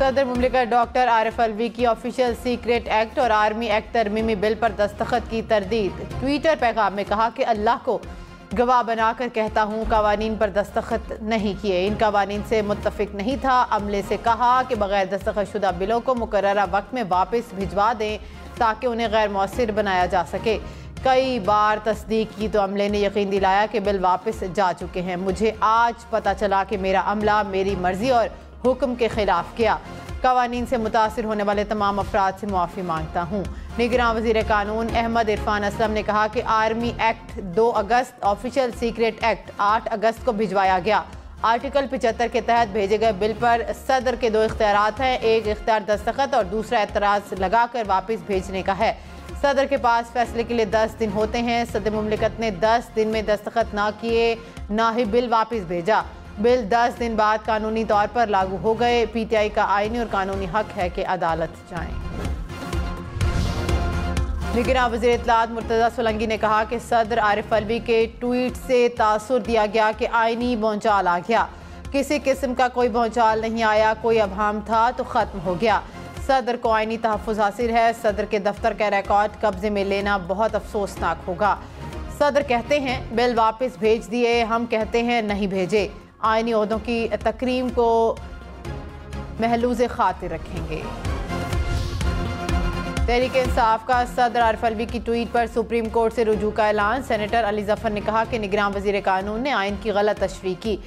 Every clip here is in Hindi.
सदर मुमलिकत डॉक्टर आरिफ अलवी की ऑफिशियल सीक्रेट एक्ट और आर्मी एक्ट तरमीमी बिल पर दस्तखत की तरदीद। ट्विटर पैगाम में कहा कि अल्लाह को गवाह बनाकर कहता हूँ कवानीन पर दस्तखत नहीं किए, इन कवानीन से मुत्तफिक नहीं था। अमले से कहा कि बगैर दस्तखत शुदा बिलों को मुकर्ररा वक्त में वापस भिजवा दें ताकि उन्हें गैर मौसर बनाया जा सके। कई बार तस्दीक की तो अमले ने यकीन दिलाया कि बिल वापस जा चुके हैं। मुझे आज पता चला कि मेरा अमला मेरी मर्जी और हुक्म के खिलाफ किया। कवानीन से मुतासिर होने वाले तमाम अफराद से मुआफ़ी मांगता हूँ। निगरान वज़ीर कानून अहमद इरफान असलम ने कहा कि आर्मी एक्ट 2 अगस्त, ऑफिशियल सीक्रेट एक्ट 8 अगस्त को भिजवाया गया। आर्टिकल 75 के तहत भेजे गए बिल पर सदर के 2 इख्तियारात हैं, एक इख्तियार दस्तखत और दूसरा एतराज़ लगाकर वापस भेजने का है। सदर के पास फैसले के लिए 10 दिन होते हैं। सदर मुमलिकत ने 10 दिन में दस्तखत ना किए ना ही बिल वापस भेजा। बिल 10 दिन बाद कानूनी तौर पर लागू हो गए। पीटीआई का आईनी और कानूनी हक है कि अदालत जाएं। निगरान वज़ीर इत्तलात मुर्तज़ा सोलंकी ने कहा कि सदर आरिफ अलवी के ट्वीट से तासुर दिया गया कि आईनी भौचाल आ गया। किसी किस्म का कोई भौचाल नहीं आया, कोई अभाम था तो ख़त्म हो गया। सदर को आईनी तहफ़्फ़ुज़ हासिल है। सदर के दफ्तर का रिकॉर्ड कब्जे में लेना बहुत अफसोसनाक होगा। सदर कहते हैं बिल वापस भेज दिए, हम कहते हैं नहीं भेजे। आईनी ओहदों की तकरीम को महलूज़ खातिर रखेंगे। तहरीक इंसाफ का सदर आरिफ अलवी की ट्वीट पर सुप्रीम कोर्ट से रुजू का ऐलान। सेनेटर अली जफर ने कहा कि निगरान वज़ीर कानून ने आइन की गलत तशरीह की।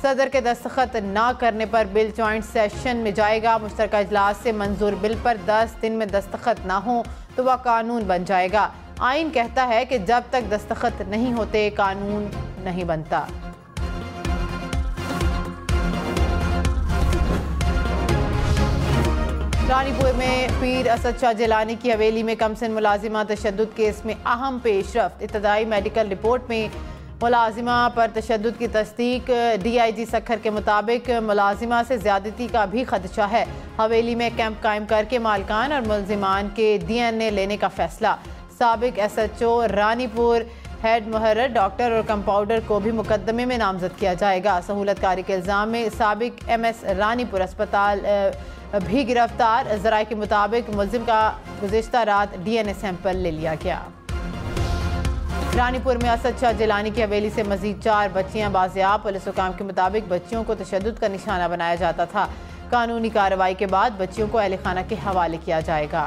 सदर के दस्तखत ना करने पर बिल जॉइंट सेशन में जाएगा। मुश्तरका इजलास से मंजूर बिल पर 10 दिन में दस्तखत ना हो तो वह कानून बन जाएगा। आइन कहता है कि जब तक दस्तखत नहीं होते कानून नहीं बनता। रानीपुर में पीर असद शाह जिलानी की हवेली में कमसिन मुलाजिमा तशद्दुद केस में अहम पेशरफ्त। इब्तदाई मेडिकल रिपोर्ट में मुलाजिमा पर तशद्दुद की तस्दीक। DIG सखर के मुताबिक मुलाजिमा से ज्यादती का भी खदशा है। हवेली में कैंप कायम करके मालकान और मुलजिमान के DNA लेने का फैसला। साबिक SHO रानीपुर हेड मुहर्रर डॉक्टर और कंपाउंडर को भी मुकदमे में नामजद किया जाएगा। सहूलत कारी के इल्ज़ाम में साबिक MS रानीपुर अस्पताल भी गिरफ्तार। ज़राए के मुताबिक मुलजिम का गुज़िश्ता रात DNA सैंपल ले लिया गया। रानीपुर में असद शाह जिलानी की हवेली से मजीद 4 बच्चियां बाजियाब। पुलिस हुकाम के मुताबिक बच्चियों को तशद्दुद का निशाना बनाया जाता था। कानूनी कार्रवाई के बाद बच्चियों को अहल खाना के हवाले किया जाएगा।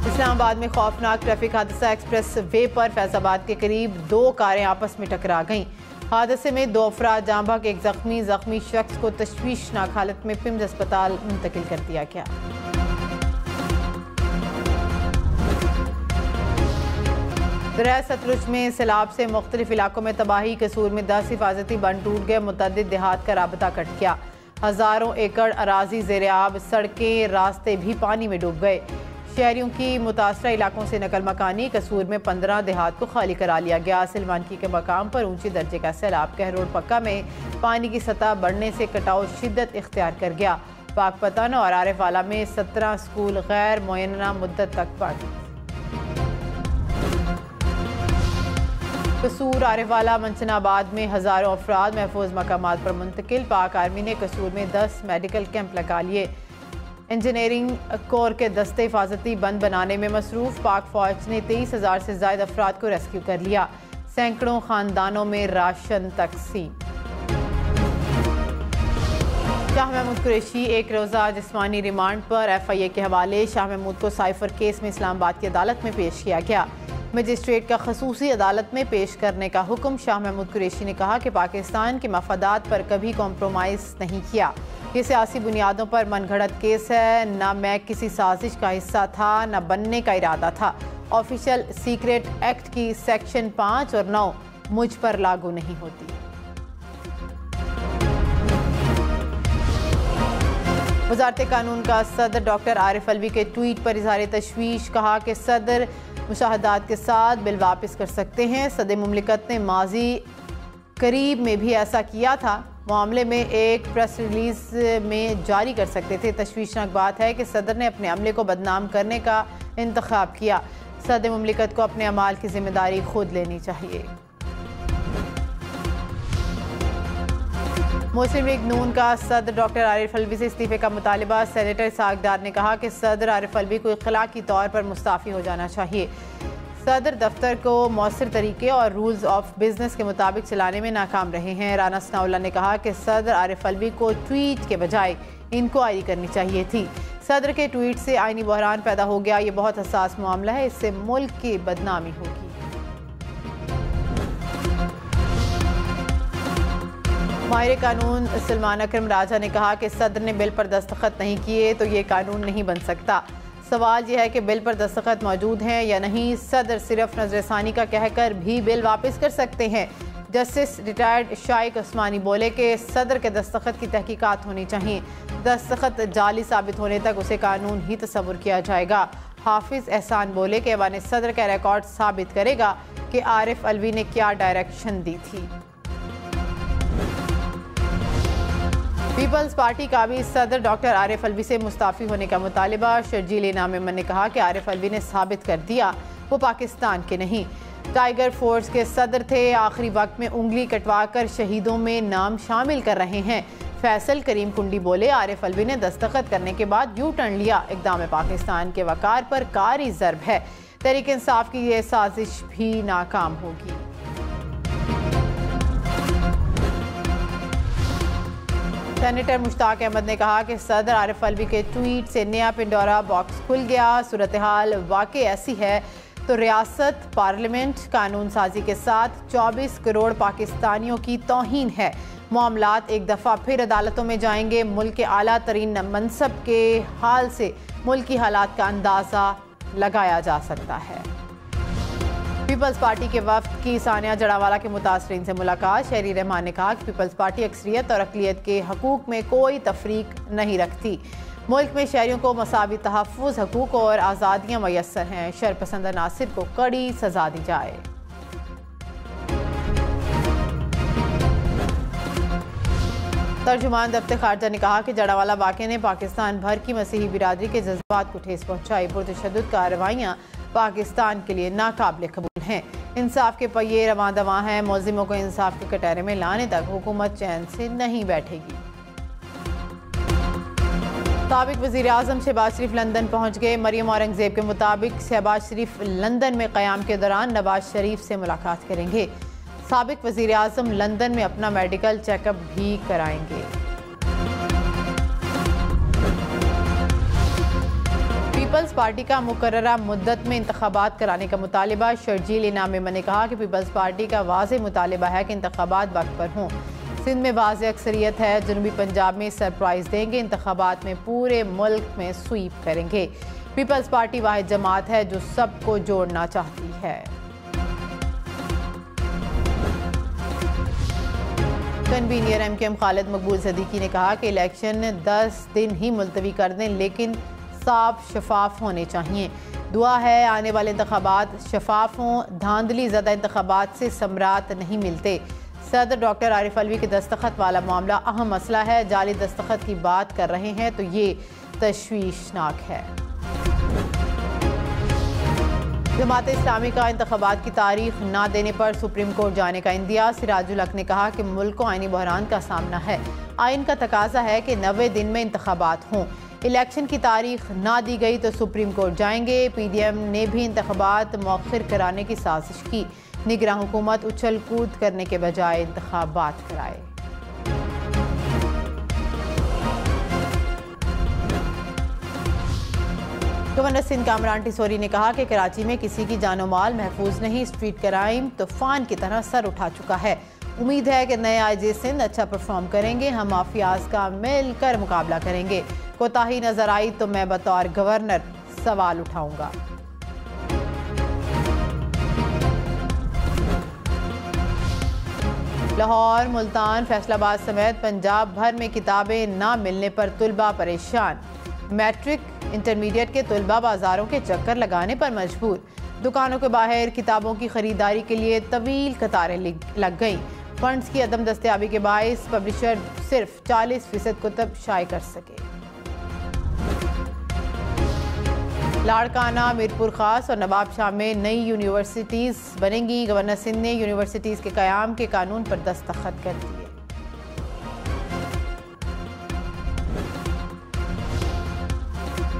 इस्लामाबाद में खौफनाक ट्रैफिक हादसा। एक्सप्रेस वे पर फैजाबाद के करीब 2 कारें आपस में टकरा गईं। हादसे में 2 अफराद जाँ बहक, एक जख्मी शख्स को तशवीशनाक हालत में पिम्स अस्पताल मुंतकिल कर दिया गया। दरिया सतलुज में सैलाब से मुख्तलिफ इलाकों में तबाही। कसूर में 10 हिफाजती बंद टूट गए। मुतअद्दिद देहात का राबता कट गया। हज़ारों एकड़ अराजी ज़ेर आब, सड़कें रास्ते भी पानी में डूब गए। शहरियों की मुतासरा इलाकों से नकल मकानी। कसूर में 15 देहात को खाली करा लिया गया। सिलवानकी के मकाम पर ऊंची दर्जे का सैलाब। कहरोड पक्का में पानी की सतह बढ़ने से कटाव शिद्दत इख्तियार कर गया। पाकपतन और आरिफवाला में 17 स्कूल गैर मुअय्यना मुद्दत तक बंद। कसूर, आरिफवाला, मंसनाबाद में हज़ारों अफराद महफूज मकामात पर मुंतकिल। पाक आर्मी ने कसूर में 10 मेडिकल कैंप लगा लिए। इंजीनियरिंग कोर के दस्ते हिफाजती बंद बनाने में मसरूफ। पाक फौज ने 23,000 से ज़ायद अफराद को रेस्क्यू कर लिया। सैकड़ों खानदानों में राशन तकसीम। शाह महमूद कुरैशी 1 रोज़ा जिस्मानी रिमांड पर। FIA के हवाले। शाह महमूद को साइफर केस में इस्लामाबाद की अदालत में पेश किया गया। मजिस्ट्रेट का खसूसी अदालत में पेश करने का हुक्म। शाह महमूद कुरैशी ने कहा कि पाकिस्तान के मफादात पर कभी कॉम्प्रोमाइज़ नहीं किया। ये सियासी बुनियादों पर मनगढ़ंत केस है। न मैं किसी साजिश का हिस्सा था, न बनने का इरादा था। ऑफिशियल सीक्रेट एक्ट की सेक्शन 5 और 9 मुझ पर लागू नहीं होती। वज़ारत कानून का सदर डॉक्टर आरिफ अलवी के ट्वीट पर इज़हार तशवीश। कहा कि सदर मुशाहदात के साथ बिल वापस कर सकते हैं। सदर मुमलिकत ने माजी करीब में भी ऐसा किया था। मामले में एक प्रेस रिलीज में जारी कर सकते थे। तशवीशनाक बात है कि सदर ने अपने अमले को बदनाम करने का इंतखाब किया। सदर मुमलिकत को अपने अमाल की जिम्मेदारी खुद लेनी चाहिए। मुस्लिम लीग नून का सदर डॉक्टर आरिफ अलवी से इस्तीफे का मुतालिबा। सेनेटर इसहाक डार ने कहा कि सदर आरिफ अलवी को इखलाकी तौर पर मुस्ताफ़ी हो जाना चाहिए। सदर दफ्तर को मौसर तरीके और रूल्स ऑफ बिजनेस के मुताबिक चलाने में नाकाम रहे हैं। राना सनाउल्ला ने कहा कि सदर आरिफ अलवी को ट्वीट के बजाय इंक्वायरी करनी चाहिए थी। सदर के ट्वीट से आईनी बहरान पैदा हो गया। ये बहुत हसास मामला है, इससे मुल्क की बदनामी होगी। माहिर कानून सलमान अकरम राजा ने कहा कि सदर ने बिल पर दस्तखत नहीं किए तो ये कानून नहीं बन सकता। सवाल यह है कि बिल पर दस्तखत मौजूद हैं या नहीं। सदर सिर्फ नजरसानी का कहकर भी बिल वापस कर सकते हैं। जस्टिस रिटायर्ड शाइक उस्मानी बोले कि सदर के दस्तखत की तहकीकात होनी चाहिए। दस्तखत जाली साबित होने तक उसे कानून ही तस्वुर किया जाएगा। हाफिज एहसान बोले कि ऐवान सदर का रिकॉर्ड साबित करेगा कि आरिफ अलवी ने क्या डायरेक्शन दी थी। पीपल्स पार्टी का भी सदर डॉक्टर आरिफ अलवी से मुस्ताफ़ी होने का मुतालिबा। शर्जील इनाम मेमन ने कहा कि आरिफ अलवी ने साबित कर दिया वो पाकिस्तान के नहीं, टाइगर फोर्स के सदर थे। आखिरी वक्त में उंगली कटवाकर शहीदों में नाम शामिल कर रहे हैं। फैसल करीम कुंडी बोले आरिफ अलवी ने दस्तखत करने के बाद यू टर्न लिया। इक़दाम पाकिस्तान के वकार पर कारी ज़र्ब है। तहरीक इंसाफ की यह साजिश भी नाकाम होगी। सेनेटर मुश्ताक अहमद ने कहा कि सदर आरिफ अलवी के ट्वीट से नया पिंडोरा बॉक्स खुल गया। सूरत हाल वाकई ऐसी है तो रियासत पार्लियामेंट कानून साजी के साथ 24 करोड़ पाकिस्तानियों की तौहीन है। मामलात एक दफ़ा फिर अदालतों में जाएंगे। मुल्क के आला तरीन मनसब के हाल से मुल्क की हालात का अंदाज़ा लगाया जा सकता है। पीपल्स पार्टी के वफ्द की सानिया जड़ावाला के मुतासरीन से मुलाकात। शहरी रहमान ने कहा कि पीपल्स पार्टी अक्सरियत और अक़लियत के हकूक़ में कोई तफरीक नहीं रखती। मुल्क में शहरियों को मसावी तहफ़्फ़ुज़, हकूक़ और आज़ादियाँ मैसर हैं। शरपसंद नासिर को कड़ी सज़ा दी जाए। तर्जुमान दफ्तर खारजा ने कहा कि जड़ावाला वाक़े ने पाकिस्तान भर की मसीही बिरादरी के जज्बात को ठेस पहुँचाई। पुरतशद्दुद कार्रवाइयाँ पाकिस्तान के लिए नाकाबिल कबूल हैं। इंसाफ के पहिए रवां दवां हैं। मुल्ज़िमों को इंसाफ के कटहरे में लाने तक हुकूमत चैन से नहीं बैठेगी। साबिक वज़ीर आज़म शहबाज शरीफ लंदन पहुँच गए। मरियम औरंगज़ेब के मुताबिक शहबाज शरीफ लंदन में क़याम के दौरान नवाज शरीफ से मुलाकात करेंगे। साबिक वज़ीर आज़म लंदन में अपना मेडिकल चेकअप भी कराएंगे। पीपल्स पार्टी का मुकर्ररा मुद्दत में इंतखाबात कराने का मुतालिबा। शर्जील इनाम मेमन ने कहा कि पीपल्स पार्टी का वाज़ेह मुतालिबा है कि इंतखाबात वक्त पर हों। सिंध में वाज़ेह अक्सरियत है। जनूबी पंजाब में सरप्राइज़ देंगे। इंतखाबात में पूरे मुल्क में स्वीप करेंगे। पीपल्स पार्टी वाहिद जमात है जो सबको जोड़ना चाहती है। कन्वीनियर एमकेएम खालिद मकबूल सदीकी ने कहा कि इलेक्शन 10 दिन ही मुलतवी कर दें, लेकिन साफ शफाफ होने चाहिए। दुआ है आने वाले इंतखाबात शफाफ हों। धांधली ज़्यादा इंतखाबात से समरात नहीं मिलते। सदर डॉक्टर आरिफ अलवी के दस्तखत वाला मामला अहम मसला है। जाली दस्तखत की बात कर रहे हैं तो ये तशवीशनाक है। जमात इस्लामी का इंतखाबात की तारीख ना देने पर सुप्रीम कोर्ट जाने का इंदिया। सिराजुल हक ने कहा कि मुल्क को आईनी बहरान का सामना है। आइन का तकाजा है कि 90 दिन में इंतखाबात हों। इलेक्शन की तारीख ना दी गई तो सुप्रीम कोर्ट जाएंगे। पीडीएम ने भी इंतखाबात मौखिर कराने की साजिश की। निगरां हुकूमत उछल कूद करने के बजाय इंतखाबात कराए। गवर्नर सिंध कामरान टिसोरी ने कहा कि कराची में किसी की जानो माल महफूज नहीं। स्ट्रीट क्राइम तूफान की तरह सर उठा चुका है। उम्मीद है कि नए आईजी सिंध अच्छा परफॉर्म करेंगे। हम माफियाज का मिलकर मुकाबला करेंगे। कोताही नजर आई तो मैं बतौर गवर्नर सवाल उठाऊंगा। लाहौर, मुल्तान, फैसलाबाद समेत पंजाब भर में किताबें ना मिलने पर तुलबा परेशान। मैट्रिक इंटरमीडिएट के तुलबा बाजारों के चक्कर लगाने पर मजबूर। दुकानों के बाहर किताबों की खरीदारी के लिए तवील कतारें लग गईं। फंड्स की अदम दस्तयाबी के बायस पब्लिशर सिर्फ 40% कुतब शाये कर सके। लाड़काना, मीरपुर खास और नवाब शाह में नई यूनिवर्सिटीज़ बनेंगी। गवर्नर सिंध ने यूनिवर्सिटीज़ के क़याम के कानून पर दस्तखत कर दिए।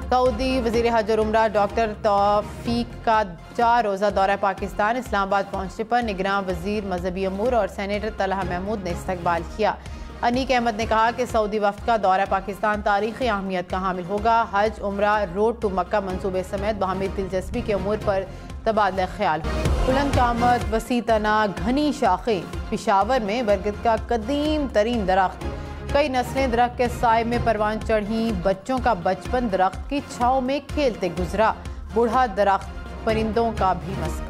सऊदी वज़ीर हज और उम्रा डॉक्टर तौफीक का 4 रोज़ा दौरा पाकिस्तान इस्लामाबाद पहुंचने पर निगरान वज़ीर मजहबी अमूर और सेनेटर तलहा महमूद ने इस्तकबाल किया। अनीक अहमद ने कहा कि सऊदी वफ़द का दौरा पाकिस्तान तारीख़ी अहमियत का हामिल होगा। हज उम्रा रोड टू मक्का मनसूबे समेत बाहमी दिलचस्पी के अमूर पर तबादला ख्याल। बुलंद कामत वसी तना घनी शाखें। पेशावर में बरगद का कदीम तरीन दरख्त, कई नस्लें दरख्त के साए में परवान चढ़ी। बच्चों का बचपन दरख्त की छाँव में खेलते गुजरा। बूढ़ा दरख्त परिंदों का भी मस्कन।